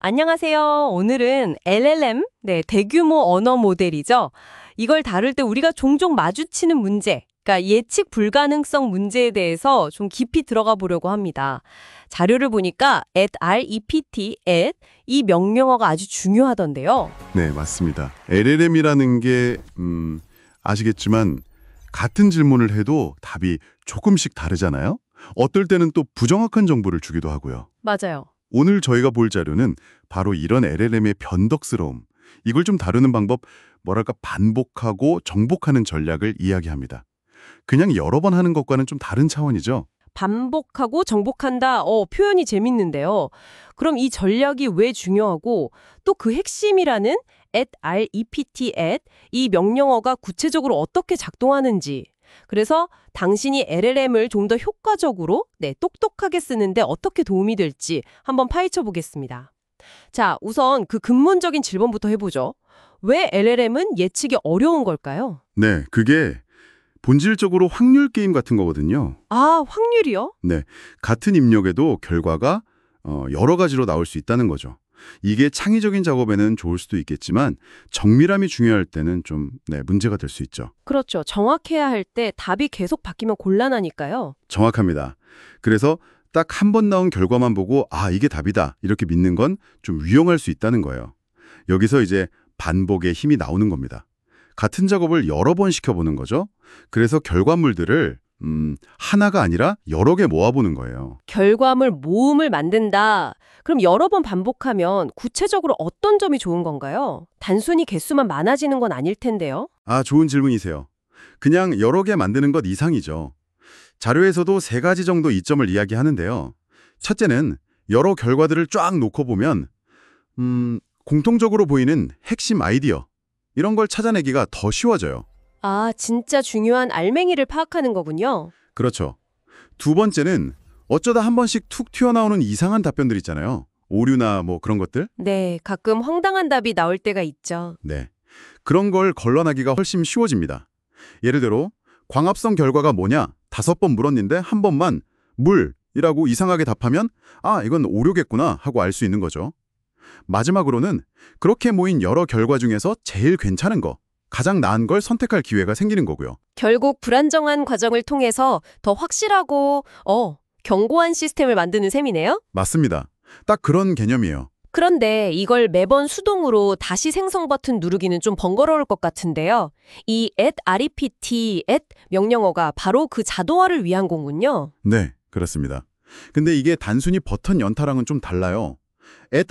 안녕하세요. 오늘은 LLM, 대규모 언어 모델이죠. 이걸 다룰 때 우리가 종종 마주치는 문제, 그러니까 예측 불가능성 문제에 대해서 좀 깊이 들어가 보려고 합니다. 자료를 보니까 @REPT, 이 명령어가 아주 중요하던데요. 네, 맞습니다. LLM이라는 게 아시겠지만 같은 질문을 해도 답이 조금씩 다르잖아요. 어떨 때는 또 부정확한 정보를 주기도 하고요. 맞아요. 오늘 저희가 볼 자료는 바로 이런 LLM의 변덕스러움, 이걸 좀 다루는 방법, 뭐랄까 반복하고 정복하는 전략을 이야기합니다. 그냥 여러 번 하는 것과는 좀 다른 차원이죠. 반복하고 정복한다. 표현이 재밌는데요. 그럼 이 전략이 왜 중요하고 또 그 핵심이라는 @REPT, 이 명령어가 구체적으로 어떻게 작동하는지. 그래서 당신이 LLM을 좀 더 효과적으로, 똑똑하게 쓰는데 어떻게 도움이 될지 한번 파헤쳐 보겠습니다. 자, 우선 그 근본적인 질문부터 해보죠. 왜 LLM은 예측이 어려운 걸까요? 네, 그게 본질적으로 확률 게임 같은 거거든요. 아, 확률이요? 네, 같은 입력에도 결과가 여러 가지로 나올 수 있다는 거죠. 이게 창의적인 작업에는 좋을 수도 있겠지만 정밀함이 중요할 때는 좀 문제가 될 수 있죠. 그렇죠. 정확해야 할 때 답이 계속 바뀌면 곤란하니까요. 정확합니다. 그래서 딱 한 번 나온 결과만 보고 아, 이게 답이다 이렇게 믿는 건 좀 위험할 수 있다는 거예요. 여기서 이제 반복의 힘이 나오는 겁니다. 같은 작업을 여러 번 시켜보는 거죠. 그래서 결과물들을 하나가 아니라 여러 개 모아보는 거예요. 결과물 모음을 만든다. 그럼 여러 번 반복하면 구체적으로 어떤 점이 좋은 건가요? 단순히 개수만 많아지는 건 아닐 텐데요. 아, 좋은 질문이세요. 그냥 여러 개 만드는 것 이상이죠. 자료에서도 세 가지 정도 이점을 이야기하는데요. 첫째는 여러 결과들을 쫙 놓고 보면 공통적으로 보이는 핵심 아이디어, 이런 걸 찾아내기가 더 쉬워져요. 아, 진짜 중요한 알맹이를 파악하는 거군요. 그렇죠. 두 번째는 어쩌다 한 번씩 툭 튀어나오는 이상한 답변들 있잖아요. 오류나 뭐 그런 것들. 네, 가끔 황당한 답이 나올 때가 있죠. 네. 그런 걸 걸러나기가 훨씬 쉬워집니다. 예를 들어 광합성 결과가 뭐냐? 5번 물었는데 한 번만 물이라고 이상하게 답하면 아, 이건 오류겠구나 하고 알 수 있는 거죠. 마지막으로는 그렇게 모인 여러 결과 중에서 제일 괜찮은 거, 가장 나은 걸 선택할 기회가 생기는 거고요. 결국 불안정한 과정을 통해서 더 확실하고 견고한 시스템을 만드는 셈이네요. 맞습니다. 딱 그런 개념이에요. 그런데 이걸 매번 수동으로 다시 생성 버튼 누르기는 좀 번거로울 것 같은데요. 이 @REPT 명령어가 바로 그 자동화를 위한 거군요. 네, 그렇습니다. 근데 이게 단순히 버튼 연타랑은 좀 달라요.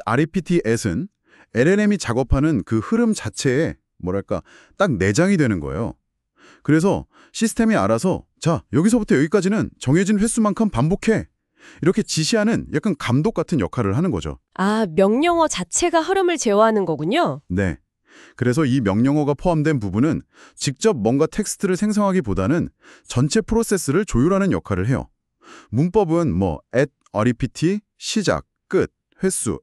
@REPT-은 LLM이 작업하는 그 흐름 자체에 뭐랄까 딱 내장이 되는 거예요. 그래서 시스템이 알아서 자, 여기서부터 여기까지는 정해진 횟수만큼 반복해. 이렇게 지시하는 약간 감독 같은 역할을 하는 거죠. 아, 명령어 자체가 흐름을 제어하는 거군요. 네. 그래서 이 명령어가 포함된 부분은 직접 뭔가 텍스트를 생성하기보다는 전체 프로세스를 조율하는 역할을 해요. 문법은 @rept, 시작, 끝, 횟수,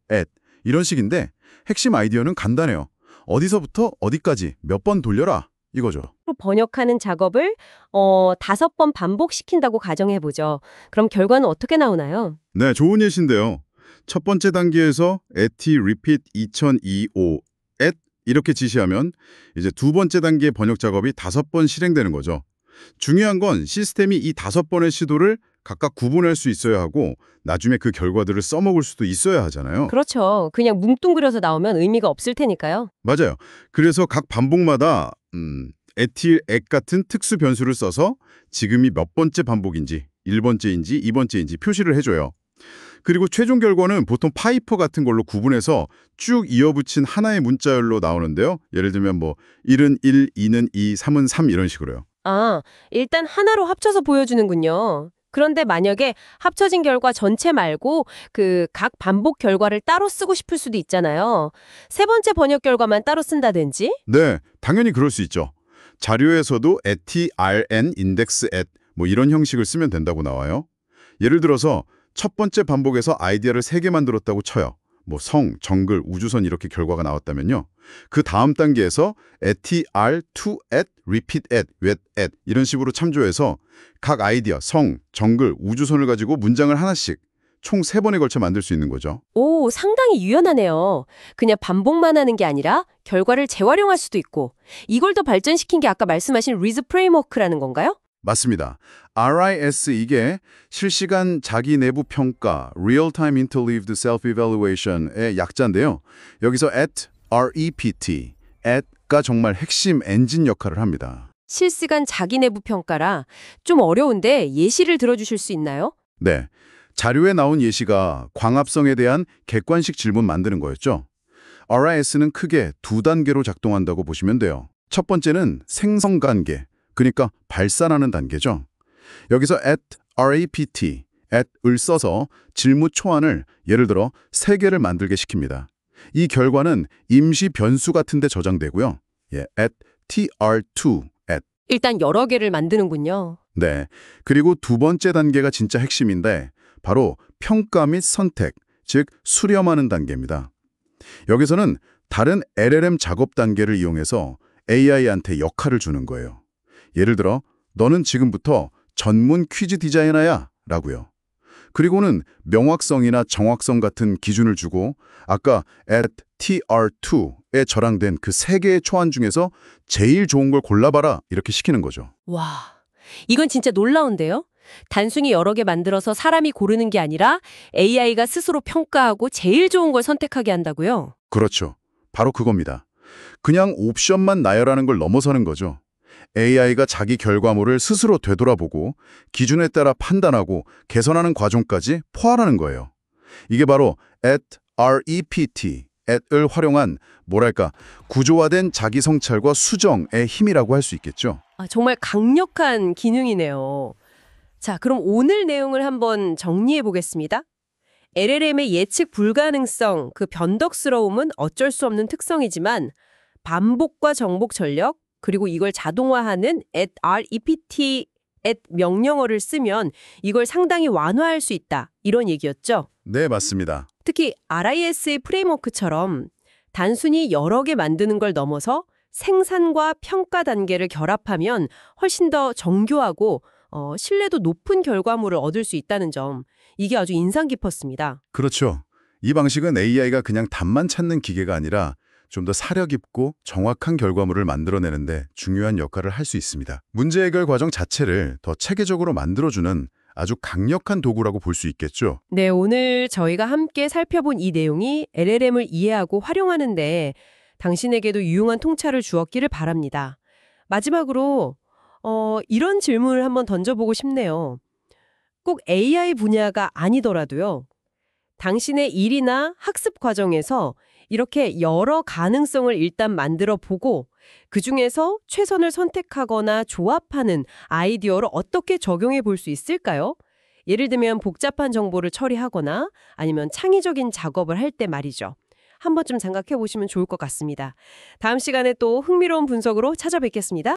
이런 식인데 핵심 아이디어는 간단해요. 어디서부터 어디까지 몇 번 돌려라 이거죠. 번역하는 작업을 5번 반복시킨다고 가정해보죠. 그럼 결과는 어떻게 나오나요? 네, 좋은 예시인데요. 첫 번째 단계에서 repeat 2025 이렇게 지시하면 이제 두 번째 단계 번역 작업이 5번 실행되는 거죠. 중요한 건 시스템이 이 5번의 시도를 각각 구분할 수 있어야 하고 나중에 그 결과들을 써먹을 수도 있어야 하잖아요. 그렇죠. 그냥 뭉뚱그려서 나오면 의미가 없을 테니까요. 맞아요. 그래서 각 반복마다 에틸 액 같은 특수 변수를 써서 지금이 몇 번째 반복인지 1번째인지 2번째인지 표시를 해줘요. 그리고 최종 결과는 보통 파이퍼 같은 걸로 구분해서 쭉 이어붙인 하나의 문자열로 나오는데요. 예를 들면 1은 1, 2는 2, 3은 3 이런 식으로요. 아, 일단 하나로 합쳐서 보여주는군요. 그런데 만약에 합쳐진 결과 전체 말고 그 각 반복 결과를 따로 쓰고 싶을 수도 있잖아요. 세 번째 번역 결과만 따로 쓴다든지? 네, 당연히 그럴 수 있죠. 자료에서도 trn index at 이런 형식을 쓰면 된다고 나와요. 예를 들어서 첫 번째 반복에서 아이디어를 3개 만들었다고 쳐요. 성, 정글, 우주선 이렇게 결과가 나왔다면요. 그 다음 단계에서 tr, to, at, repeat, at, with, at 이런 식으로 참조해서 각 아이디어, 성, 정글, 우주선을 가지고 문장을 하나씩 총 3번에 걸쳐 만들 수 있는 거죠. 오, 상당히 유연하네요. 그냥 반복만 하는 게 아니라 결과를 재활용할 수도 있고 이걸 더 발전시킨 게 아까 말씀하신 RIS 프레임워크라는 건가요? 맞습니다. RIS 이게 실시간 자기 내부 평가, Real Time Interleaved Self-Evaluation의 약자인데요. 여기서 REPT, 가 정말 핵심 엔진 역할을 합니다. 실시간 자기 내부 평가라 좀 어려운데 예시를 들어주실 수 있나요? 네. 자료에 나온 예시가 광합성에 대한 객관식 질문 만드는 거였죠. RIS는 크게 2단계로 작동한다고 보시면 돼요. 첫 번째는 생성 단계, 그러니까 발산하는 단계죠. 여기서 @RAPT, @을 써서 질문 초안을 예를 들어 3개를 만들게 시킵니다. 이 결과는 임시 변수 같은 데 저장되고요. @TR2, 일단 여러 개를 만드는군요. 네. 그리고 2번째 단계가 진짜 핵심인데 바로 평가 및 선택, 즉 수렴하는 단계입니다. 여기서는 다른 LLM 작업 단계를 이용해서 AI한테 역할을 주는 거예요. 예를 들어 너는 지금부터 전문 퀴즈 디자이너야 라고요. 그리고는 명확성이나 정확성 같은 기준을 주고 아까 @TR2에 저장된 그 3개의 초안 중에서 제일 좋은 걸 골라봐라 이렇게 시키는 거죠. 와, 이건 진짜 놀라운데요? 단순히 여러 개 만들어서 사람이 고르는 게 아니라 AI가 스스로 평가하고 제일 좋은 걸 선택하게 한다고요? 그렇죠. 바로 그겁니다. 그냥 옵션만 나열하는 걸 넘어서는 거죠. AI가 자기 결과물을 스스로 되돌아보고 기준에 따라 판단하고 개선하는 과정까지 포함하는 거예요. 이게 바로 @REPT, @을 활용한 뭐랄까 구조화된 자기 성찰과 수정의 힘이라고 할 수 있겠죠. 아, 정말 강력한 기능이네요. 자, 그럼 오늘 내용을 한번 정리해 보겠습니다. LLM의 예측 불가능성, 그 변덕스러움은 어쩔 수 없는 특성이지만 반복과 정복 전력, 그리고 이걸 자동화하는 @REPT, 명령어를 쓰면 이걸 상당히 완화할 수 있다. 이런 얘기였죠. 네, 맞습니다. 특히 RIS의 프레임워크처럼 단순히 여러 개 만드는 걸 넘어서 생산과 평가 단계를 결합하면 훨씬 더 정교하고 신뢰도 높은 결과물을 얻을 수 있다는 점, 이게 아주 인상 깊었습니다. 그렇죠. 이 방식은 AI가 그냥 답만 찾는 기계가 아니라 좀 더 사려 깊고 정확한 결과물을 만들어내는데 중요한 역할을 할 수 있습니다. 문제 해결 과정 자체를 더 체계적으로 만들어주는 아주 강력한 도구라고 볼 수 있겠죠. 네, 오늘 저희가 함께 살펴본 이 내용이 LLM을 이해하고 활용하는데 당신에게도 유용한 통찰을 주었기를 바랍니다. 마지막으로 이런 질문을 한번 던져보고 싶네요. 꼭 AI 분야가 아니더라도요. 당신의 일이나 학습 과정에서 이렇게 여러 가능성을 일단 만들어 보고 그중에서 최선을 선택하거나 조합하는 아이디어를 어떻게 적용해 볼 수 있을까요? 예를 들면 복잡한 정보를 처리하거나 아니면 창의적인 작업을 할 때 말이죠. 한 번쯤 생각해 보시면 좋을 것 같습니다. 다음 시간에 또 흥미로운 분석으로 찾아뵙겠습니다.